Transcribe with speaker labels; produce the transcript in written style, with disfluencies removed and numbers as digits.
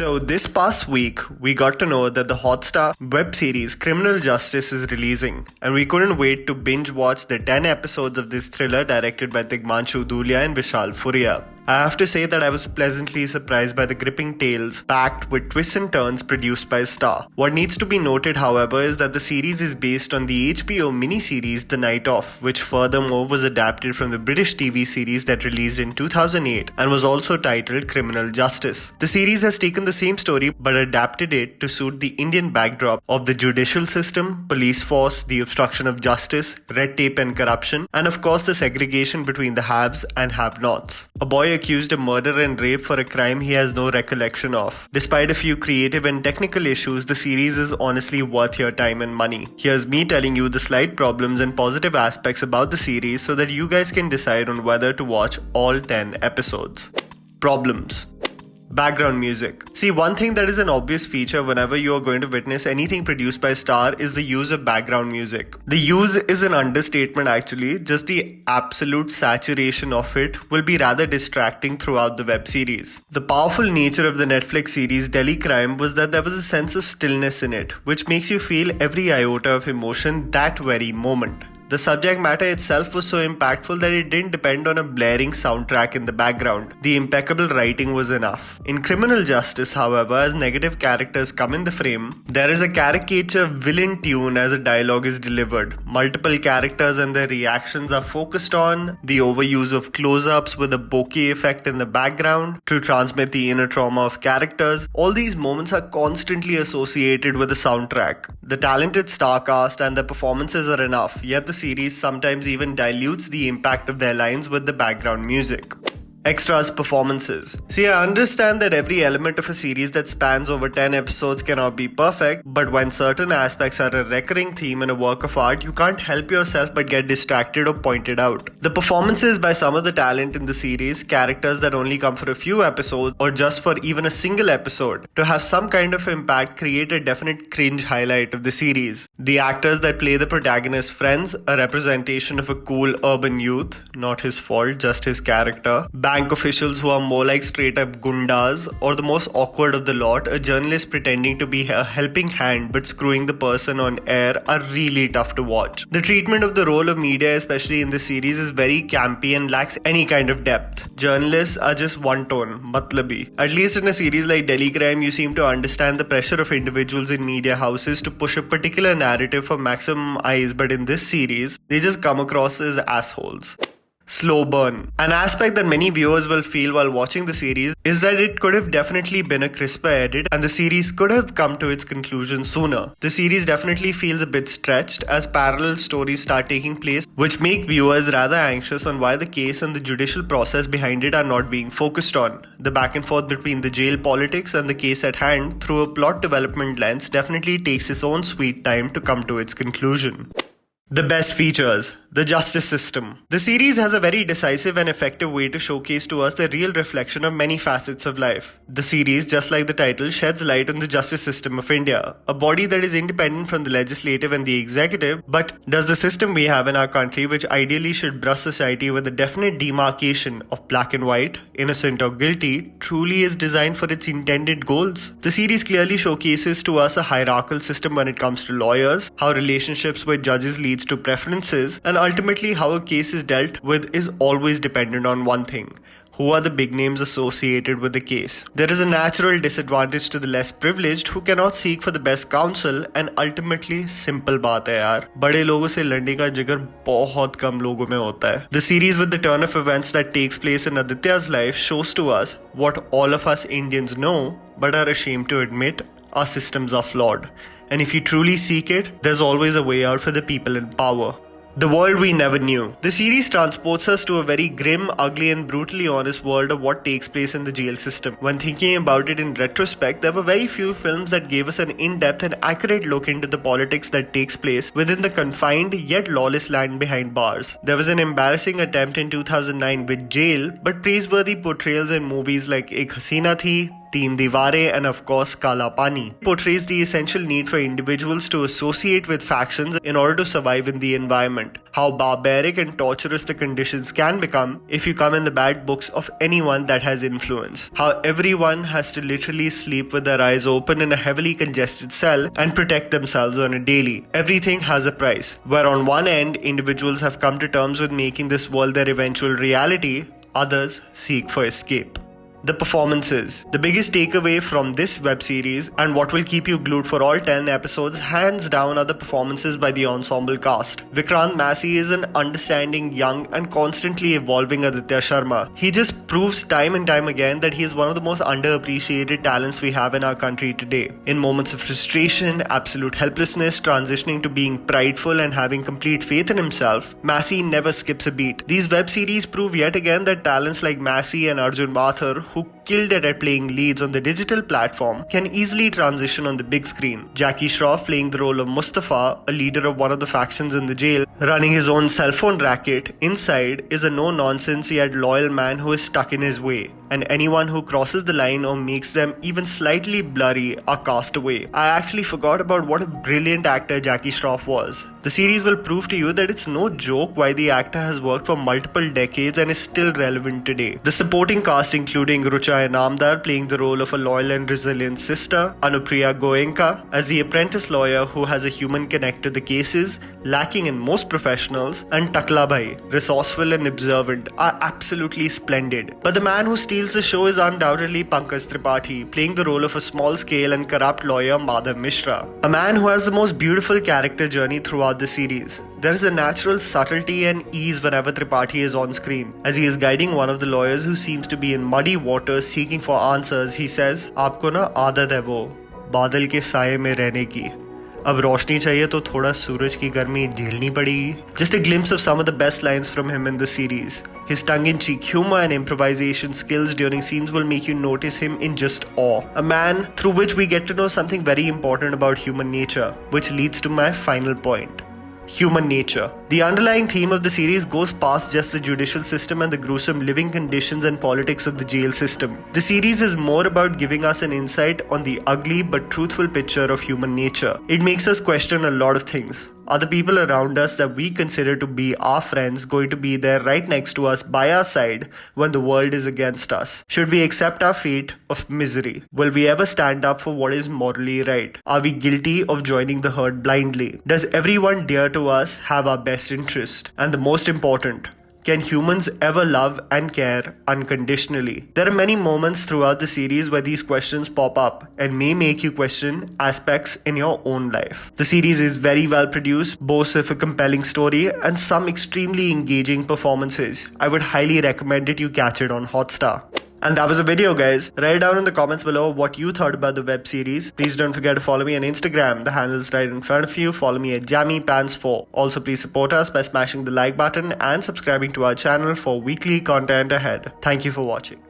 Speaker 1: So this past week, we got to know that the Hotstar web series Criminal Justice is releasing, and we couldn't wait to binge watch the 10 episodes of this thriller directed by Tigmanshu Dhulia and Vishal Furia. I have to say that I was pleasantly surprised by the gripping tales packed with twists and turns produced by Star. What needs to be noted, however, is that the series is based on the HBO miniseries The Night Of, which furthermore was adapted from the British TV series that released in 2008 and was also titled Criminal Justice. The series has taken the same story but adapted it to suit the Indian backdrop of the judicial system, police force, the obstruction of justice, red tape and corruption, and of course the segregation between the haves and have-nots. A boy accused of murder and rape for a crime he has no recollection of. Despite a few creative and technical issues, the series is honestly worth your time and money. Here's me telling you the slight problems and positive aspects about the series so that you guys can decide on whether to watch all 10 episodes. Problems. Background music. See, one thing that is an obvious feature whenever you are going to witness anything produced by Star is the use of background music. The use is an understatement actually, just the absolute saturation of it will be rather distracting throughout the web series. The powerful nature of the Netflix series Delhi Crime was that there was a sense of stillness in it, which makes you feel every iota of emotion that very moment. The subject matter itself was so impactful that it didn't depend on a blaring soundtrack in the background. The impeccable writing was enough. In Criminal Justice, however, as negative characters come in the frame, there is a caricature villain tune as a dialogue is delivered. Multiple characters and their reactions are focused on, the overuse of close-ups with a bokeh effect in the background to transmit the inner trauma of characters. All these moments are constantly associated with the soundtrack. The talented star cast and their performances are enough, yet the series sometimes even dilutes the impact of their lines with the background music. Extras performances. See, I understand that every element of a series that spans over 10 episodes cannot be perfect, but when certain aspects are a recurring theme in a work of art, you can't help yourself but get distracted or pointed out. The performances by some of the talent in the series, characters that only come for a few episodes or just for even a single episode, to have some kind of impact create a definite cringe highlight of the series. The actors that play the protagonist's friends, a representation of a cool urban youth, not his fault, just his character. Bank officials who are more like straight up gundas, or the most awkward of the lot, a journalist pretending to be a helping hand but screwing the person on air, are really tough to watch. The treatment of the role of media, especially in this series, is very campy and lacks any kind of depth. Journalists are just one tone, matlabi. At least in a series like Delhi Crime, you seem to understand the pressure of individuals in media houses to push a particular narrative for maximum eyes, but in this series, they just come across as assholes. Slow burn. An aspect that many viewers will feel while watching the series is that it could have definitely been a crisper edit and the series could have come to its conclusion sooner. The series definitely feels a bit stretched as parallel stories start taking place, which make viewers rather anxious on why the case and the judicial process behind it are not being focused on. The back and forth between the jail politics and the case at hand through a plot development lens definitely takes its own sweet time to come to its conclusion. The best features. The justice system. The series has a very decisive and effective way to showcase to us the real reflection of many facets of life. The series, just like the title, sheds light on the justice system of India, a body that is independent from the legislative and the executive, but does the system we have in our country, which ideally should brush society with a definite demarcation of black and white, innocent or guilty, truly is designed for its intended goals. The series clearly showcases to us a hierarchical system when it comes to lawyers, how relationships with judges leads to preferences, and ultimately how a case is dealt with is always dependent on one thing: who are the big names associated with the case. There is a natural disadvantage to the less privileged who cannot seek for the best counsel, and ultimately simple बात है यार, बड़े लोगों से लड़ने का जिगर बहुत कम लोगों में होता है. The series, with the turn of events that takes place in Aditya's life, shows to us what all of us Indians know but are ashamed to admit: our systems are flawed. And if you truly seek it, there's always a way out for the people in power. The world we never knew. The series transports us to a very grim, ugly and brutally honest world of what takes place in the jail system. When thinking about it in retrospect, there were very few films that gave us an in-depth and accurate look into the politics that takes place within the confined yet lawless land behind bars. There was an embarrassing attempt in 2009 with Jail, but praiseworthy portrayals in movies like Ek Hasina Thi, Teen Diware, and of course Kala Pani. It portrays the essential need for individuals to associate with factions in order to survive in the environment. How barbaric and torturous the conditions can become if you come in the bad books of anyone that has influence. How everyone has to literally sleep with their eyes open in a heavily congested cell and protect themselves on a daily. Everything has a price. Where on one end, individuals have come to terms with making this world their eventual reality, others seek for escape. The performances. The biggest takeaway from this web series, and what will keep you glued for all 10 episodes, hands down are the performances by the ensemble cast. Vikrant Massey is an understanding, young and constantly evolving Aditya Sharma. He just proves time and time again that he is one of the most underappreciated talents we have in our country today. In moments of frustration, absolute helplessness, transitioning to being prideful and having complete faith in himself, Massey never skips a beat. These web series prove yet again that talents like Massey and Arjun Mathur, who killed it at playing leads on the digital platform, can easily transition on the big screen. Jackie Shroff playing the role of Mustafa, a leader of one of the factions in the jail, running his own cell phone racket. Inside is a no-nonsense yet loyal man who is stuck in his way, and anyone who crosses the line or makes them even slightly blurry are cast away. I actually forgot about what a brilliant actor Jackie Shroff was. The series will prove to you that it's no joke why the actor has worked for multiple decades and is still relevant today. The supporting cast including Rucha Inamdar playing the role of a loyal and resilient sister, Anupriya Goenka as the apprentice lawyer who has a human connect to the cases, lacking in most professionals, and Takla Bhai, resourceful and observant, are absolutely splendid. But the man who steals the show is undoubtedly Pankaj Tripathi, playing the role of a small-scale and corrupt lawyer Madhav Mishra, a man who has the most beautiful character journey throughout the series. There is a natural subtlety and ease whenever Tripathi is on screen. As he is guiding one of the lawyers who seems to be in muddy waters seeking for answers, he says, "आपको ना आदत है वो बादल के साये में रहने की. अब रोशनी चाहिए तो थोड़ा सूरज की गर्मी झेलनी पड़ेगी." Just a glimpse of some of the best lines from him in the series. His tongue-in-cheek humor and improvisation skills during scenes will make you notice him in just awe. A man through which we get to know something very important about human nature, which leads to my final point. Human nature. The underlying theme of the series goes past just the judicial system and the gruesome living conditions and politics of the jail system. The series is more about giving us an insight on the ugly but truthful picture of human nature. It makes us question a lot of things. Are the people around us that we consider to be our friends going to be there right next to us by our side when the world is against us? Should we accept our fate of misery? Will we ever stand up for what is morally right? Are we guilty of joining the herd blindly? Does everyone dear to us have our best interest? And the most important, can humans ever love and care unconditionally? There are many moments throughout the series where these questions pop up and may make you question aspects in your own life. The series is very well produced, boasts of a compelling story and some extremely engaging performances. I would highly recommend it you catch it on Hotstar. And that was a video, guys. Write down in the comments below what you thought about the web series. Please don't forget to follow me on Instagram. The handle is right in front of you. Follow me at JammyPants4. Also, please support us by smashing the like button and subscribing to our channel for weekly content ahead. Thank you for watching.